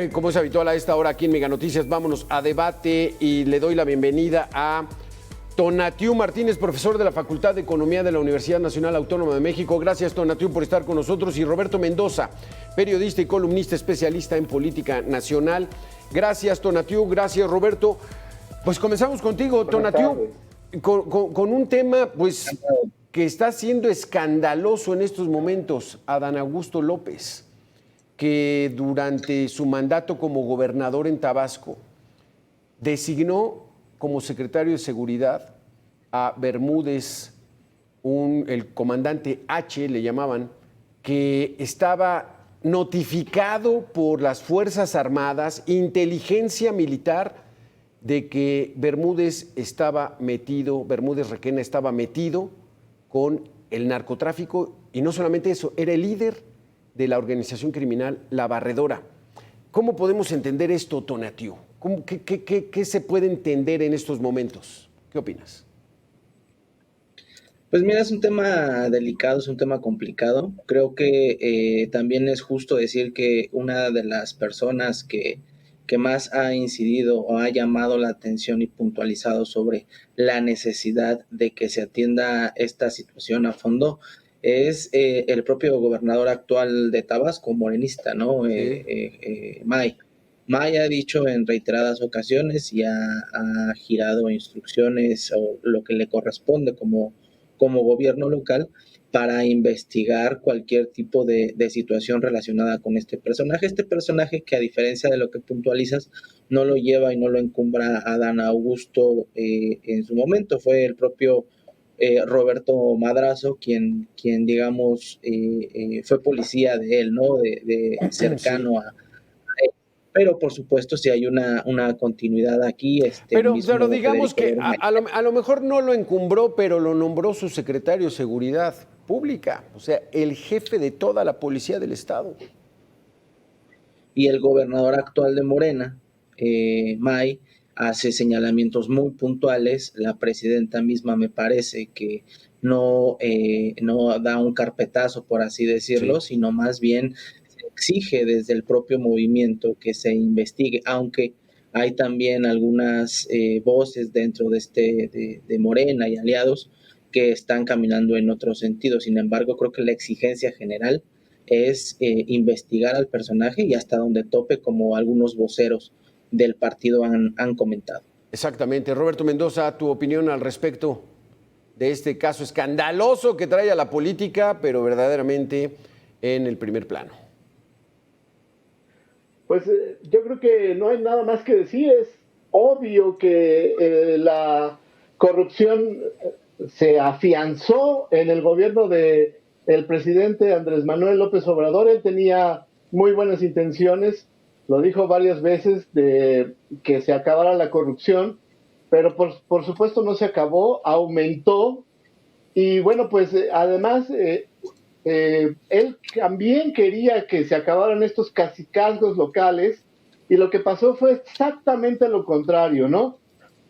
Como es habitual a esta hora aquí en Mega Noticias, vámonos a debate y le doy la bienvenida a Tonatiuh Martínez, profesor de la Facultad de Economía de la Universidad Nacional Autónoma de México. Gracias, Tonatiuh, por estar con nosotros. Y Roberto Mendoza, periodista y columnista especialista en política nacional. Gracias, Tonatiuh. Gracias, Roberto. Pues comenzamos contigo, Tonatiuh, con un tema pues, que está siendo escandaloso en estos momentos, Adán Augusto López, que durante su mandato como gobernador en Tabasco designó como secretario de Seguridad a Bermúdez, el comandante H, le llamaban, que estaba notificado por las Fuerzas Armadas, inteligencia militar, de que Bermúdez Requena estaba metido con el narcotráfico, y no solamente eso, era el líder de la organización criminal La Barredora. ¿Cómo podemos entender esto, Tonatiuh? ¿Qué se puede entender en estos momentos? ¿Qué opinas? Pues mira, es un tema delicado, es un tema complicado. Creo que también es justo decir que una de las personas que más ha incidido o ha llamado la atención y puntualizado sobre la necesidad de que se atienda esta situación a fondo es el propio gobernador actual de Tabasco, morenista, ¿no? Sí. May. May ha dicho en reiteradas ocasiones y ha girado instrucciones o lo que le corresponde como gobierno local para investigar cualquier tipo de situación relacionada con este personaje. Este personaje que, a diferencia de lo que puntualizas, no lo lleva y no lo encumbra a Adán Augusto en su momento. Fue el propio Roberto Madrazo quien digamos, fue policía de él, ¿no? De cercano Sí. a él. Pero, por supuesto, si hay una continuidad aquí, el Pero mismo digamos Federico que Bermay. a lo mejor no lo encumbró, pero lo nombró su secretario de Seguridad Pública, o sea, el jefe de toda la policía del Estado. Y el gobernador actual de Morena, May, hace señalamientos muy puntuales. La presidenta misma me parece que no da un carpetazo, por así decirlo, Sí. sino más bien se exige desde el propio movimiento que se investigue, aunque hay también algunas voces dentro de Morena y aliados que están caminando en otro sentido. Sin embargo, creo que la exigencia general es investigar al personaje y hasta donde tope, como algunos voceros del partido han comentado. Exactamente. Roberto Mendoza, tu opinión al respecto de este caso escandaloso que trae a la política, pero verdaderamente en el primer plano. Pues yo creo que no hay nada más que decir. Es obvio que la corrupción se afianzó en el gobierno de el presidente Andrés Manuel López Obrador. Él tenía muy buenas intenciones, lo dijo varias veces, de que se acabara la corrupción, pero por supuesto no se acabó, aumentó. Y bueno, pues además él también quería que se acabaran estos cacicazgos locales, y lo que pasó fue exactamente lo contrario, ¿no?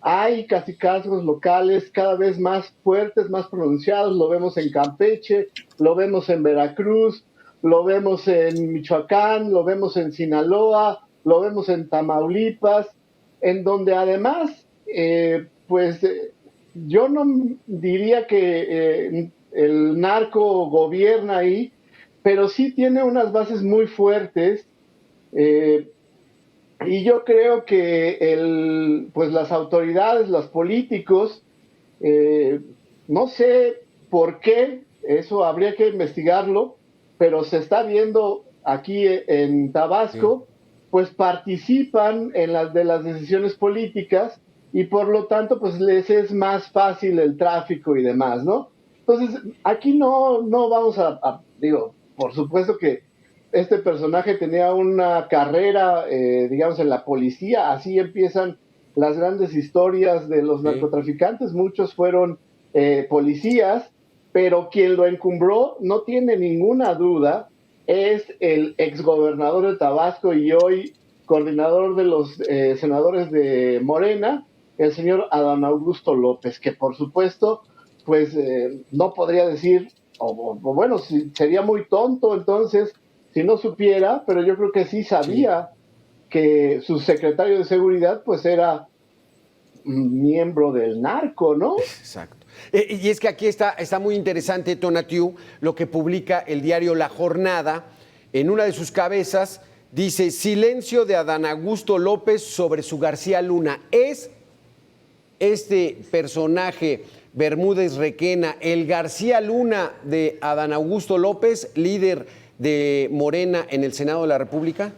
Hay cacicazgos locales cada vez más fuertes, más pronunciados. Lo vemos en Campeche, lo vemos en Veracruz, lo vemos en Michoacán, lo vemos en Sinaloa, lo vemos en Tamaulipas, en donde además, yo no diría que el narco gobierna ahí, pero sí tiene unas bases muy fuertes. eh, y yo creo que pues las autoridades, los políticos, eh, no sé por qué, eso habría que investigarlo, pero se está viendo aquí en Sí. Tabasco, pues participan en las de las decisiones políticas, y por lo tanto pues les es más fácil el tráfico y demás, ¿no? Entonces, aquí no vamos digo, por supuesto que este personaje tenía una carrera, digamos, en la policía. Así empiezan las grandes historias de los Sí. narcotraficantes. Muchos fueron policías, pero quien lo encumbró, no tiene ninguna duda, es el exgobernador de Tabasco y hoy coordinador de los senadores de Morena, el señor Adán Augusto López, que por supuesto, pues no podría decir, o bueno, sería muy tonto entonces si no supiera, pero yo creo que sí Sí. sabía que su secretario de seguridad pues era miembro del narco, ¿no? Exacto. Y es que aquí está muy interesante, Tonatiuh, lo que publica el diario La Jornada. En una de sus cabezas dice: silencio de Adán Augusto López sobre su García Luna. ¿Es este personaje, Bermúdez Requena, el García Luna de Adán Augusto López, líder de Morena en el Senado de la República?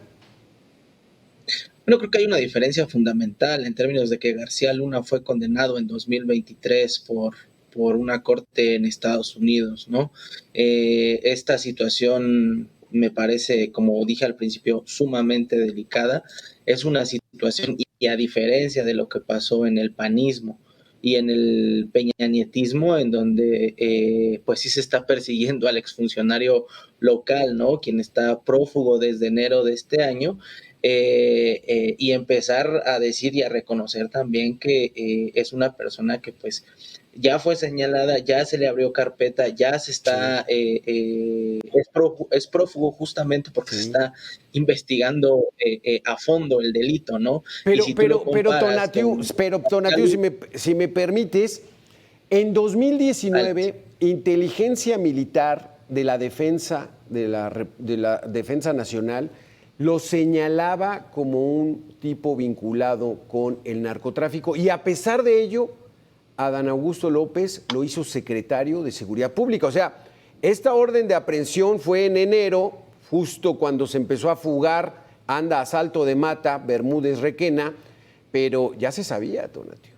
Bueno, creo que hay una diferencia fundamental en términos de que García Luna fue condenado en 2023 por una corte en Estados Unidos, ¿no? Esta situación me parece, como dije al principio, sumamente delicada. Es una situación, y a diferencia de lo que pasó en el panismo y en el peñanietismo, en donde pues sí se está persiguiendo al exfuncionario local, ¿no? Quien está prófugo desde enero de este año, y empezar a decir y a reconocer también que es una persona que pues ya fue señalada, ya se le abrió carpeta, ya se está, es prófugo justamente porque se está investigando a fondo el delito, ¿no? Y si tú lo comparas Tonatiuh, si me permites, en 2019, Inteligencia Militar de la Defensa, de la Defensa Nacional, lo señalaba como un tipo vinculado con el narcotráfico, y a pesar de ello, Adán Augusto López lo hizo secretario de Seguridad Pública. O sea, esta orden de aprehensión fue en enero, justo cuando se empezó a fugar, anda a salto de mata, Bermúdez Requena, pero ya se sabía, Tonatiuh.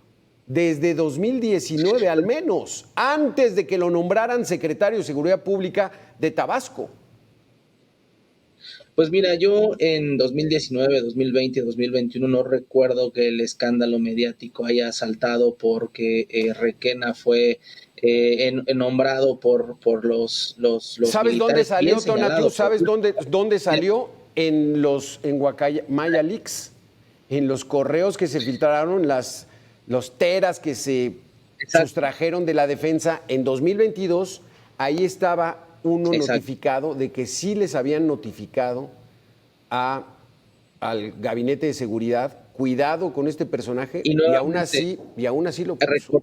Desde 2019 al menos, antes de que lo nombraran secretario de Seguridad Pública de Tabasco. Pues mira, yo en 2019, 2020 y 2021 no recuerdo que el escándalo mediático haya saltado porque Requena fue nombrado por los ¿Sabes militares. dónde salió, Tonatiuh? ¿Sabes por... dónde salió? En Guacamaya Leaks, en los correos que se filtraron, los teras que se sustrajeron de la defensa en 2022, ahí estaba uno notificado de que sí les habían notificado al gabinete de seguridad: cuidado con este personaje, y aún así lo puso.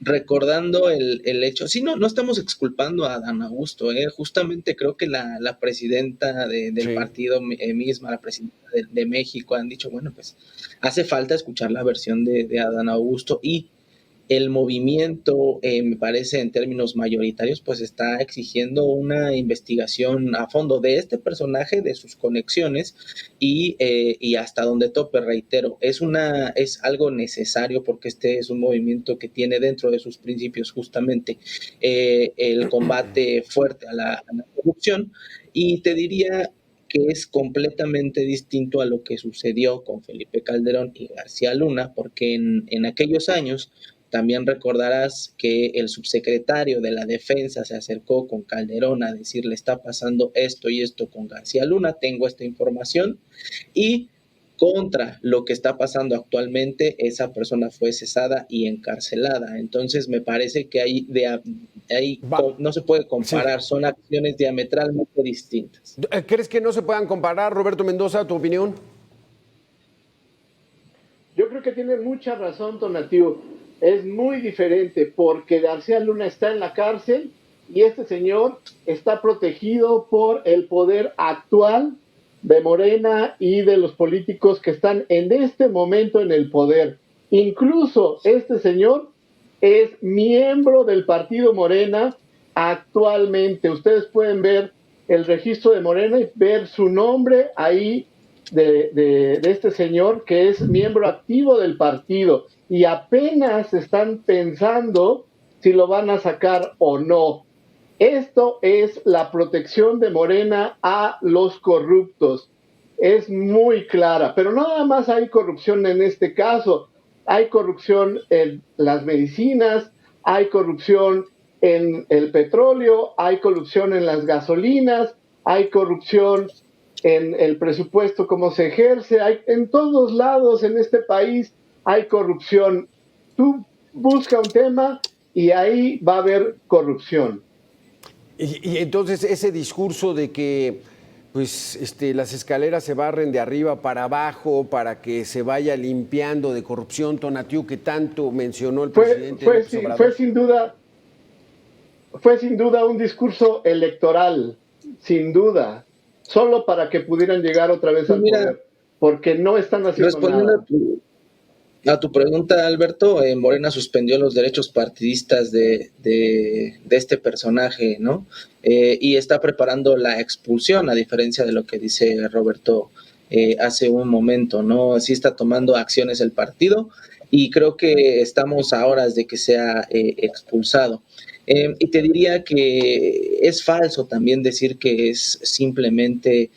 Recordando el hecho, sí, no estamos exculpando a Adán Augusto, justamente creo que la presidenta del partido misma, la presidenta de México, han dicho, bueno, pues hace falta escuchar la versión de Adán Augusto, y el movimiento, me parece, en términos mayoritarios, pues está exigiendo una investigación a fondo de este personaje, de sus conexiones, y hasta donde tope, reitero, es algo necesario, porque este es un movimiento que tiene dentro de sus principios justamente el combate fuerte a la corrupción, y te diría que es completamente distinto a lo que sucedió con Felipe Calderón y García Luna, porque en aquellos años también recordarás que el subsecretario de la Defensa se acercó con Calderón a decirle: está pasando esto y esto con García Luna, tengo esta información, y contra lo que está pasando actualmente, esa persona fue cesada y encarcelada. Entonces me parece que no se puede comparar, son acciones diametralmente distintas. ¿Crees que no se puedan comparar, Roberto Mendoza, tu opinión? Yo creo que tiene mucha razón, Tonatiuh. Es muy diferente porque García Luna está en la cárcel y este señor está protegido por el poder actual de Morena y de los políticos que están en este momento en el poder. Incluso este señor es miembro del partido Morena actualmente. Ustedes pueden ver el registro de Morena y ver su nombre ahí de este señor, que es miembro activo del partido, y apenas están pensando si lo van a sacar o no. Esto es la protección de Morena a los corruptos. Es muy clara, pero no nada más hay corrupción en este caso. Hay corrupción en las medicinas, hay corrupción en el petróleo, hay corrupción en las gasolinas, hay corrupción en el presupuesto, cómo se ejerce, en todos lados en este país hay corrupción. Tú busca un tema y ahí va a haber corrupción. Y entonces ese discurso de que pues las escaleras se barren de arriba para abajo para que se vaya limpiando de corrupción, Tonatiuh, que tanto mencionó el presidente López Obrador? Fue sin duda un discurso electoral, sin duda, solo para que pudieran llegar otra vez al Mira, poder, porque no están haciendo respondiendo nada. a tu pregunta, Alberto, Morena suspendió los derechos partidistas de este personaje, ¿no? Y está preparando la expulsión, a diferencia de lo que dice Roberto hace un momento, ¿no? Sí está tomando acciones el partido y creo que estamos a horas de que sea expulsado. Y te diría que es falso también decir que es simplemente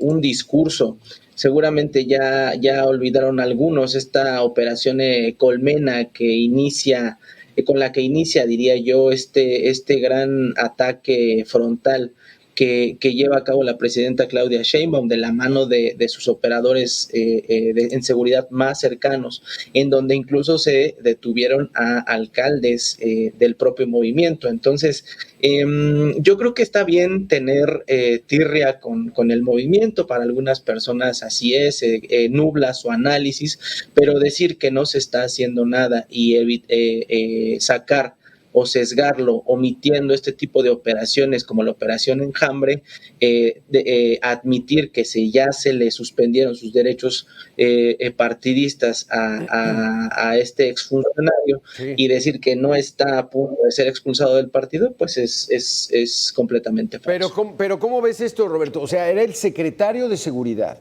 un discurso. Seguramente ya olvidaron algunos esta operación Colmena que inicia, con la que inicia, diría yo, este gran ataque frontal que lleva a cabo la presidenta Claudia Sheinbaum de la mano de sus operadores en seguridad más cercanos, en donde incluso se detuvieron a alcaldes del propio movimiento. Entonces, yo creo que está bien tener tirria con el movimiento, para algunas personas así es, nubla su análisis, pero decir que no se está haciendo nada y sacar o sesgarlo omitiendo este tipo de operaciones como la operación Enjambre, admitir que ya se le suspendieron sus derechos partidistas a este exfuncionario, Sí. y decir que no está a punto de ser expulsado del partido, pues es completamente falso. Pero ¿cómo ves esto, Roberto? O sea, era el secretario de Seguridad,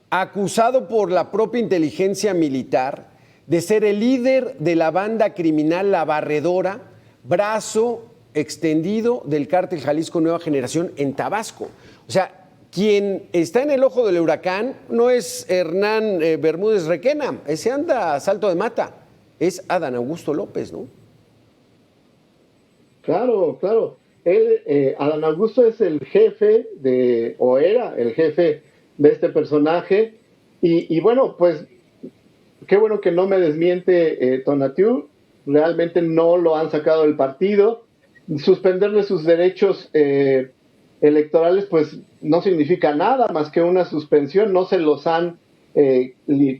acusado por la propia inteligencia militar de ser el líder de la banda criminal La Barredora, brazo extendido del cártel Jalisco Nueva Generación en Tabasco. O sea, quien está en el ojo del huracán no es Hernán Bermúdez Requena, ese anda a salto de mata, es Adán Augusto López, ¿no? Claro, claro. Adán Augusto es el jefe o era el jefe de este personaje. Y bueno, pues qué bueno que no me desmiente Tonatiuh. Realmente no lo han sacado del partido. Suspenderle sus derechos electorales, pues no significa nada más que una suspensión. No se los han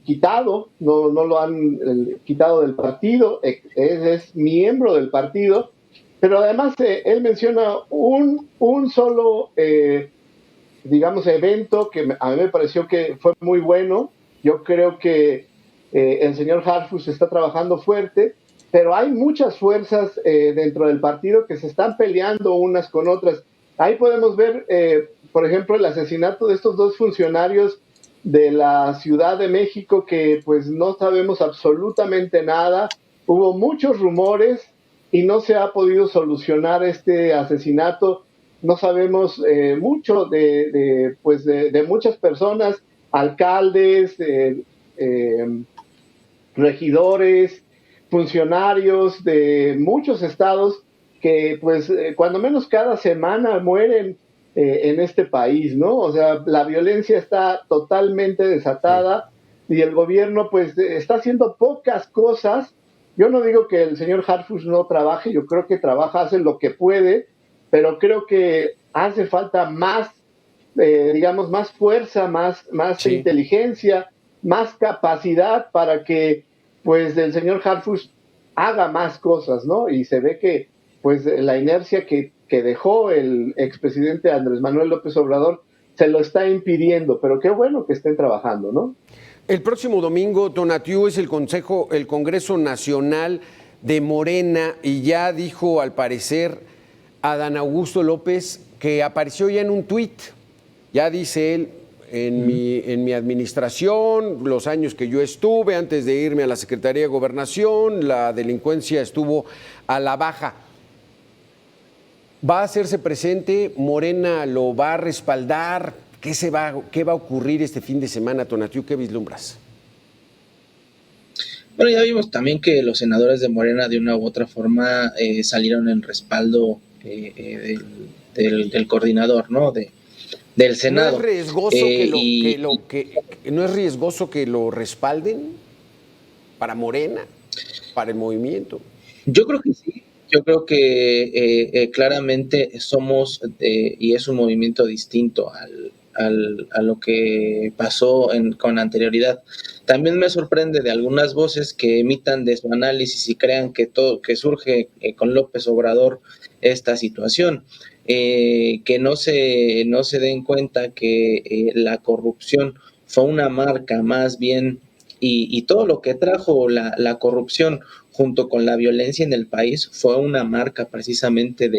quitado, no lo han quitado del partido. Es miembro del partido. Pero además él menciona un solo, digamos, evento que a mí me pareció que fue muy bueno. Yo creo que el señor Harfuch está trabajando fuerte, pero hay muchas fuerzas dentro del partido que se están peleando unas con otras. Ahí podemos ver, por ejemplo, el asesinato de estos dos funcionarios de la Ciudad de México que pues no sabemos absolutamente nada. Hubo muchos rumores y no se ha podido solucionar este asesinato. No sabemos mucho de muchas personas, alcaldes, regidores, funcionarios de muchos estados que pues cuando menos cada semana mueren en este país, ¿no? O sea, la violencia está totalmente desatada y el gobierno pues está haciendo pocas cosas. Yo no digo que el señor Harfuch no trabaje, yo creo que trabaja, hace lo que puede, pero creo que hace falta más, digamos, más fuerza, más Sí. inteligencia, más capacidad para que, pues, el señor Harfuch haga más cosas, ¿no? Y se ve que, pues, la inercia que dejó el expresidente Andrés Manuel López Obrador se lo está impidiendo, pero qué bueno que estén trabajando, ¿no? El próximo domingo, Tonatiuh, es el Congreso Nacional de Morena y ya dijo, al parecer, Adán Augusto López, que apareció ya en un tuit. Ya dice él, en mi administración, los años que yo estuve, antes de irme a la Secretaría de Gobernación, la delincuencia estuvo a la baja. ¿Va a hacerse presente? ¿Morena lo va a respaldar? ¿Qué va a ocurrir este fin de semana, Tonatiuh? ¿Qué vislumbras? Bueno, ya vimos también que los senadores de Morena de una u otra forma salieron en respaldo del coordinador, ¿no? Del ¿No es Senado. riesgoso no es riesgoso que lo respalden para Morena, para el movimiento? Yo creo que sí. Yo creo que claramente somos, y es un movimiento distinto a lo que pasó con anterioridad. También me sorprende de algunas voces que emitan de su análisis y crean que surge con López Obrador esta situación. Que no se den cuenta que la corrupción fue una marca más bien, y todo lo que trajo la corrupción junto con la violencia en el país fue una marca precisamente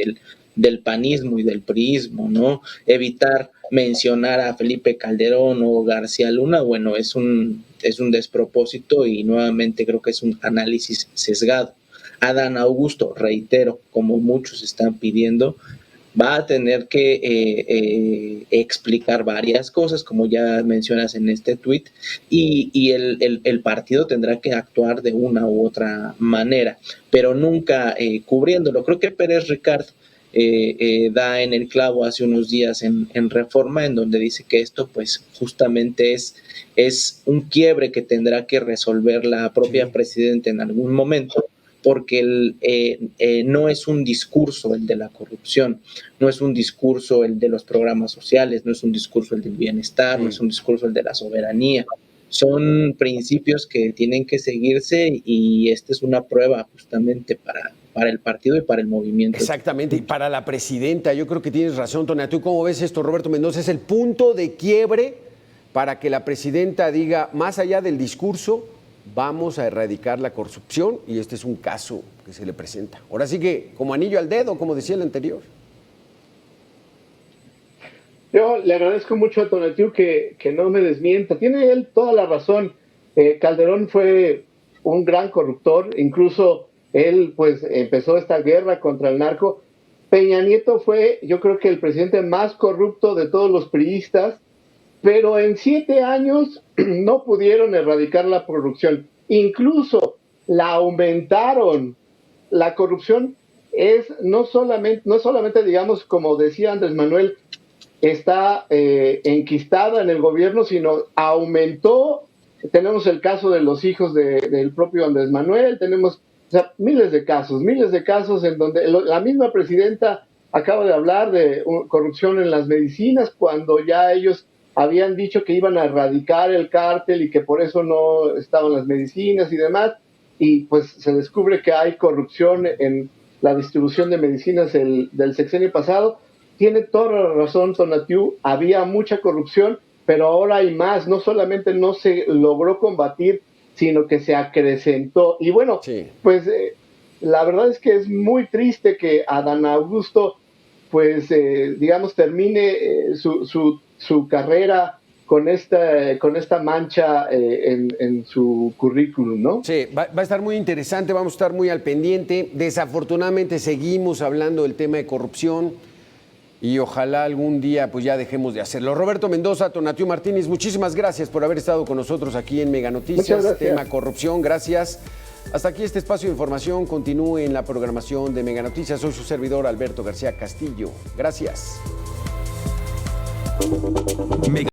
del panismo y del priismo, ¿no? Evitar mencionar a Felipe Calderón o García Luna, bueno, es un despropósito y nuevamente creo que es un análisis sesgado. Adán Augusto, reitero, como muchos están pidiendo, va a tener que explicar varias cosas, como ya mencionas en este tuit, y el partido tendrá que actuar de una u otra manera, pero nunca cubriéndolo. Creo que Pérez Ricard da en el clavo hace unos días en Reforma, en donde dice que esto pues justamente es un quiebre que tendrá que resolver la propia presidenta en algún momento, porque no es un discurso el de la corrupción, no es un discurso el de los programas sociales, no es un discurso el del bienestar, no es un discurso el de la soberanía. Son principios que tienen que seguirse y esta es una prueba justamente para el partido y para el movimiento. Exactamente, y para la presidenta. Yo creo que tienes razón, Toña. ¿Tú cómo ves esto, Roberto Mendoza? Es el punto de quiebre para que la presidenta diga, más allá del discurso, vamos a erradicar la corrupción, y este es un caso que se le presenta. Ahora sí que como anillo al dedo, como decía el anterior. Yo le agradezco mucho a Tonatiu que no me desmienta. Tiene él toda la razón. Calderón fue un gran corruptor, incluso él pues empezó esta guerra contra el narco. Peña Nieto fue, yo creo que el presidente más corrupto de todos los priistas, pero en 7 años no pudieron erradicar la corrupción. Incluso la aumentaron. La corrupción no solamente, digamos, como decía Andrés Manuel, está enquistada en el gobierno, sino aumentó. Tenemos el caso de los hijos del propio Andrés Manuel, tenemos miles de casos en donde la misma presidenta acaba de hablar de corrupción en las medicinas, cuando ya ellos habían dicho que iban a erradicar el cártel y que por eso no estaban las medicinas y demás, y pues se descubre que hay corrupción en la distribución de medicinas del sexenio pasado. Tiene toda la razón Tonatiu, había mucha corrupción, pero ahora hay más. No solamente no se logró combatir, sino que se acrecentó. Y bueno, sí, pues la verdad es que es muy triste que Adán Augusto, pues digamos, termine su carrera con esta mancha en su currículum, ¿no? Sí, va a estar muy interesante, vamos a estar muy al pendiente. Desafortunadamente seguimos hablando del tema de corrupción y ojalá algún día pues ya dejemos de hacerlo. Roberto Mendoza, Tonatiu Martínez, muchísimas gracias por haber estado con nosotros aquí en Mega Noticias. Tema corrupción, gracias. Hasta aquí este espacio de información. Continúe en la programación de Mega Noticias. Soy su servidor Alberto García Castillo. Gracias.